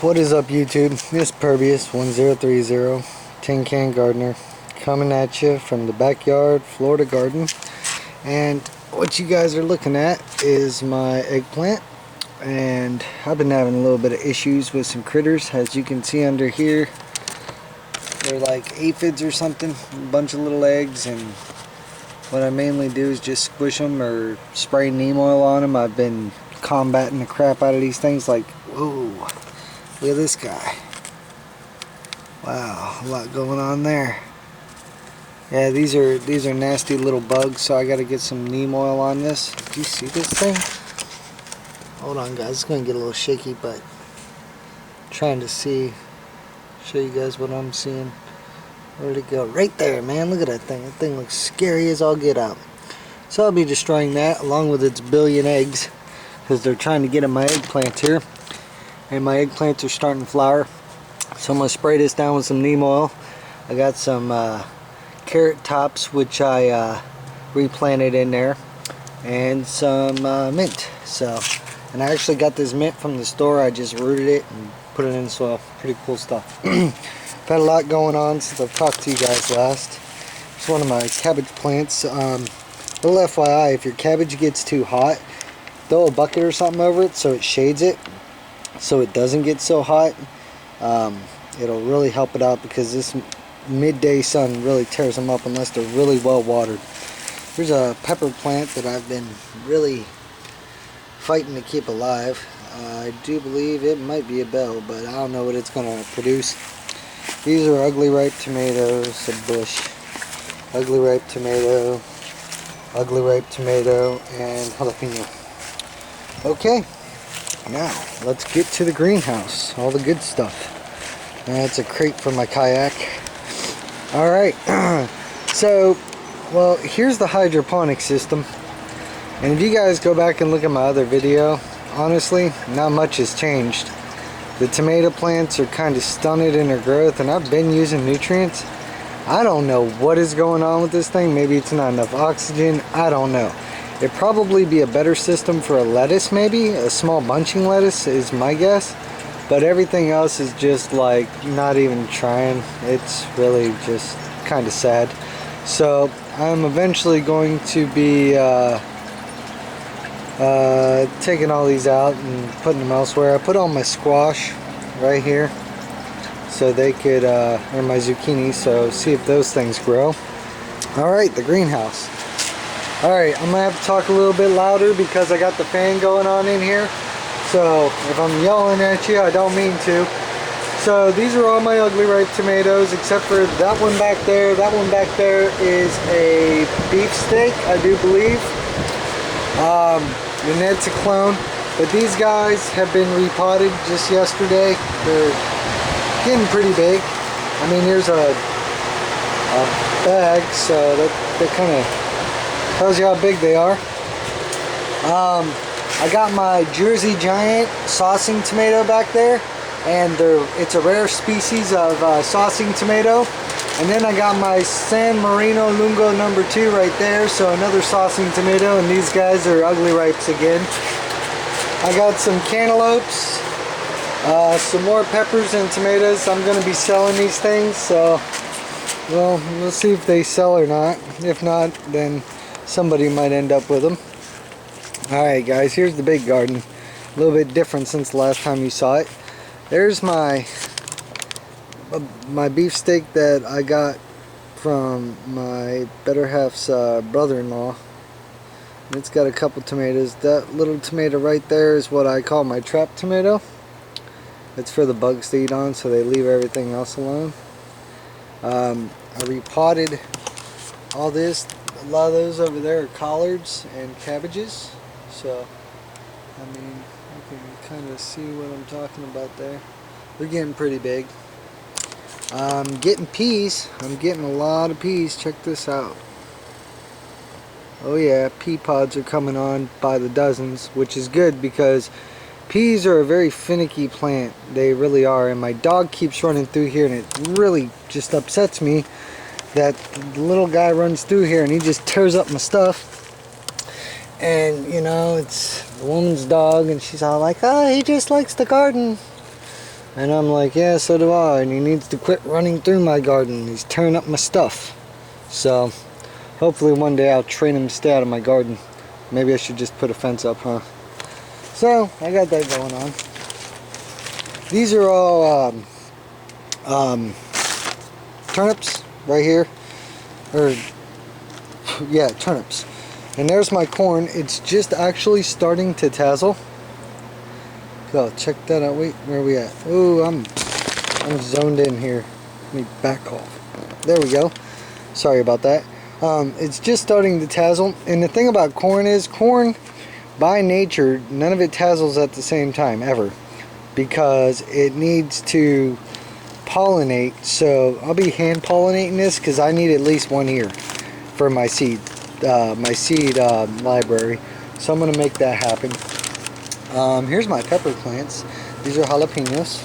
What is up, YouTube? This Pervious1030 Tin Can Gardener coming at you from the backyard Florida garden. And what you guys are looking at is my eggplant, and I've been having a little bit of issues with some critters. As you can see under here, they're like aphids or something, a bunch of little eggs, and what I mainly do is just squish them or spray neem oil on them. I've been combating the crap out of these things. Like, whoa, look at this guy. Wow, a lot going on there. Yeah, these are nasty little bugs, so I got to get some neem oil on this. Do you see this thing? Hold on, guys, it's gonna get a little shaky, but I'm trying to show you guys what I'm seeing. Where'd it go? Right there, man. Look at that thing. That thing looks scary as all get out. So I'll be destroying that along with its billion eggs, because they're trying to get in my eggplants here, and my eggplants are starting to flower. So I'm gonna spray this down with some neem oil. I got some carrot tops, which I replanted in there, and some mint. And I actually got this mint from the store. I just rooted it and put it in the soil. Pretty cool stuff. I've had a lot going on since I've talked to you guys last. It's one of my cabbage plants. Little FYI, if your cabbage gets too hot, throw a bucket or something over it so it shades it, so it doesn't get so hot. It'll really help it out, because this midday sun really tears them up unless they're really well watered. Here's a pepper plant that I've been really fighting to keep alive. I do believe it might be a bell, but I don't know what it's going to produce. These are ugly ripe tomatoes, a bush. Ugly ripe tomato, ugly ripe tomato, and jalapeno. Okay, now let's get to the greenhouse, all the good stuff. That's a crate for my kayak. Alright, so, well, here's the hydroponic system. And if you guys go back and look at my other video, honestly, not much has changed. The tomato plants are kind of stunted in their growth, and I've been using nutrients. I don't know what is going on with this thing. Maybe it's not enough oxygen. I don't know. It'd probably be a better system for a lettuce, maybe. A small bunching lettuce is my guess. But everything else is just like not even trying. It's really just kind of sad. So I'm eventually going to be taking all these out and putting them elsewhere. I put all my squash right here so they could, and my zucchini, so see if those things grow. Alright, the greenhouse. Alright, I'm gonna have to talk a little bit louder because I got the fan going on in here. So if I'm yelling at you, I don't mean to. So these are all my ugly ripe tomatoes, except for that one back there. That one back there is a beefsteak, I do believe. And that's a clone, but these guys have been repotted just yesterday. They're getting pretty big. I mean, here's a bag, so that kind of tells you how big they are. I got my Jersey Giant saucing tomato back there, and it's a rare species of saucing tomato. And then I got my San Marino Lungo #2 right there, so another saucing tomato, and these guys are ugly ripes again. I got some cantaloupes, some more peppers and tomatoes. I'm going to be selling these things, so well, we'll see if they sell or not. If not, then somebody might end up with them. Alright guys, here's the big garden. A little bit different since the last time you saw it. There's my beefsteak that I got from my better half's brother-in-law. It's got a couple tomatoes. That little tomato right there is what I call my trap tomato. It's for the bugs to eat on, so they leave everything else alone. I repotted all this. A lot of those over there are collards and cabbages. So, I mean, you can kind of see what I'm talking about there. They're getting pretty big. I'm getting peas. I'm getting a lot of peas. Check this out. Oh yeah, pea pods are coming on by the dozens, which is good because peas are a very finicky plant. They really are, and my dog keeps running through here, and it really just upsets me that the little guy runs through here and he just tears up my stuff. And you know, it's the woman's dog, and she's all like, oh, he just likes the garden. And I'm like, yeah, so do I. And he needs to quit running through my garden. He's tearing up my stuff. So hopefully one day I'll train him to stay out of my garden. Maybe I should just put a fence up, huh? So I got that going on. These are all turnips right here. Or yeah, turnips. And there's my corn. It's just actually starting to tassel. So check that out. Wait, where are we at? Ooh, I'm zoned in here. Let me back off. There we go. Sorry about that. It's just starting to tassel. And the thing about corn is, corn by nature, none of it tassels at the same time ever, because it needs to pollinate. So I'll be hand pollinating this because I need at least 1 year for my seed library. So I'm gonna make that happen. Here's my pepper plants. These are jalapenos,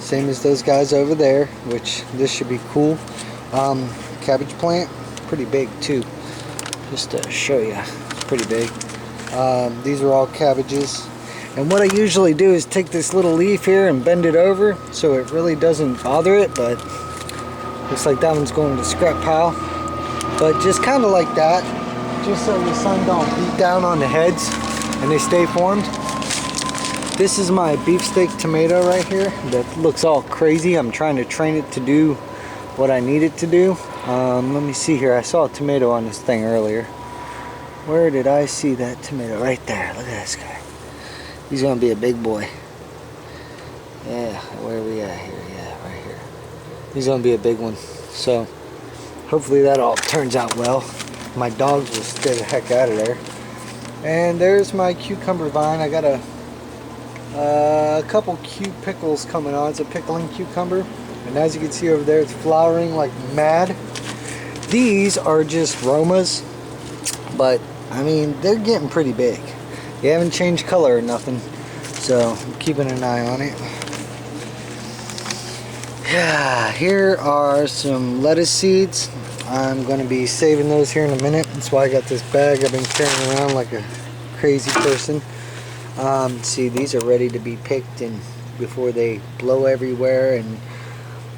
same as those guys over there, which this should be cool. Cabbage plant, pretty big too, just to show you, it's pretty big. These are all cabbages, and what I usually do is take this little leaf here and bend it over so it really doesn't bother it, but looks like that one's going to scrap pile. But just kind of like that, just so the sun don't beat down on the heads and they stay formed. This is my beefsteak tomato right here that looks all crazy. I'm trying to train it to do what I need it to do. Let me see here. I saw a tomato on this thing earlier. Where did I see that tomato? Right there. Look at this guy. He's gonna be a big boy. Yeah, where are we at here? Yeah, right here. He's gonna be a big one. So hopefully that all turns out well. My dogs will stay the heck out of there. And there's my cucumber vine. I got a couple cute pickles coming on. It's a pickling cucumber. And as you can see over there, it's flowering like mad. These are just Romas, but I mean, they're getting pretty big. They haven't changed color or nothing, so I'm keeping an eye on it. Yeah, here are some lettuce seeds. I'm going to be saving those here in a minute. That's why I got this bag I've been carrying around like a crazy person. See, these are ready to be picked and before they blow everywhere. And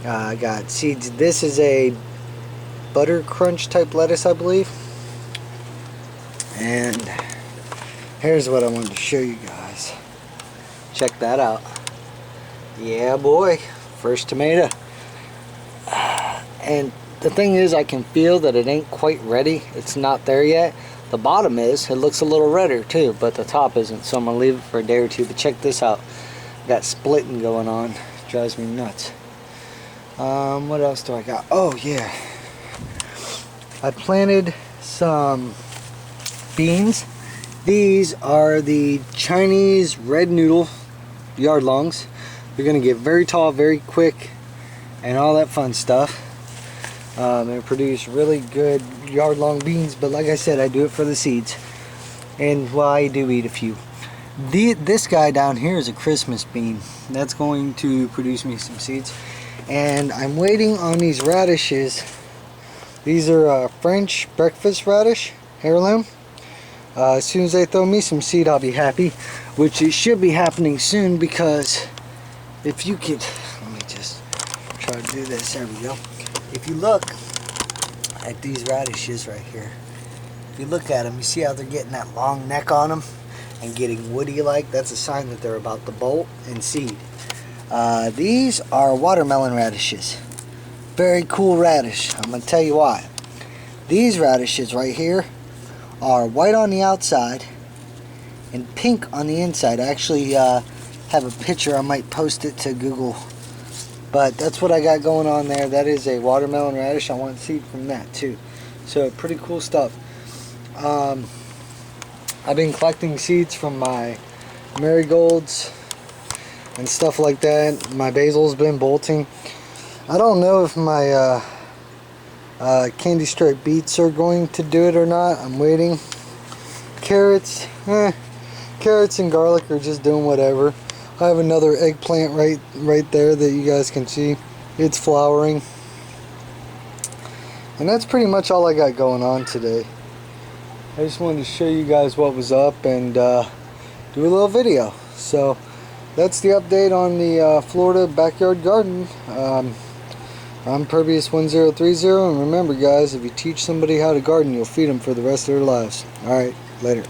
I got seeds. This is a butter crunch type lettuce, I believe. And here's what I wanted to show you guys. Check that out. Yeah, boy. First tomato. And the thing is, I can feel that it ain't quite ready. It's not there yet. The bottom is. It looks a little redder too, but the top isn't. So I'm going to leave it for a day or two. But check this out. Got splitting going on. Drives me nuts. What else do I got? Oh, yeah. I planted some beans. These are the Chinese red noodle yard longs. They're going to get very tall very quick and all that fun stuff. And produce really good yard long beans, but like I said, I do it for the seeds. And well, I do eat a few. This guy down here is a Christmas bean. That's going to produce me some seeds. And I'm waiting on these radishes. These are French breakfast radish, heirloom. As soon as they throw me some seed, I'll be happy, which it should be happening soon, because if you could, let me just try to do this, there we go. If you look at these radishes right here, if you look at them, you see how they're getting that long neck on them and getting woody like? That's a sign that they're about to bolt and seed. These are watermelon radishes. Very cool radish. I'm going to tell you why. These radishes right here are white on the outside and pink on the inside. I actually have a picture. I might post it to Google. But that's what I got going on there. That is a watermelon radish. I want seed from that too. So pretty cool stuff. I've been collecting seeds from my marigolds and stuff like that. My basil's been bolting. I don't know if my candy stripe beets are going to do it or not. I'm waiting. Carrots, carrots and garlic are just doing whatever. I have another eggplant right there that you guys can see. It's flowering. And that's pretty much all I got going on today. I just wanted to show you guys what was up and do a little video. So that's the update on the Florida backyard garden. I'm Pervious1030, and remember guys, if you teach somebody how to garden, you'll feed them for the rest of their lives. Alright, later.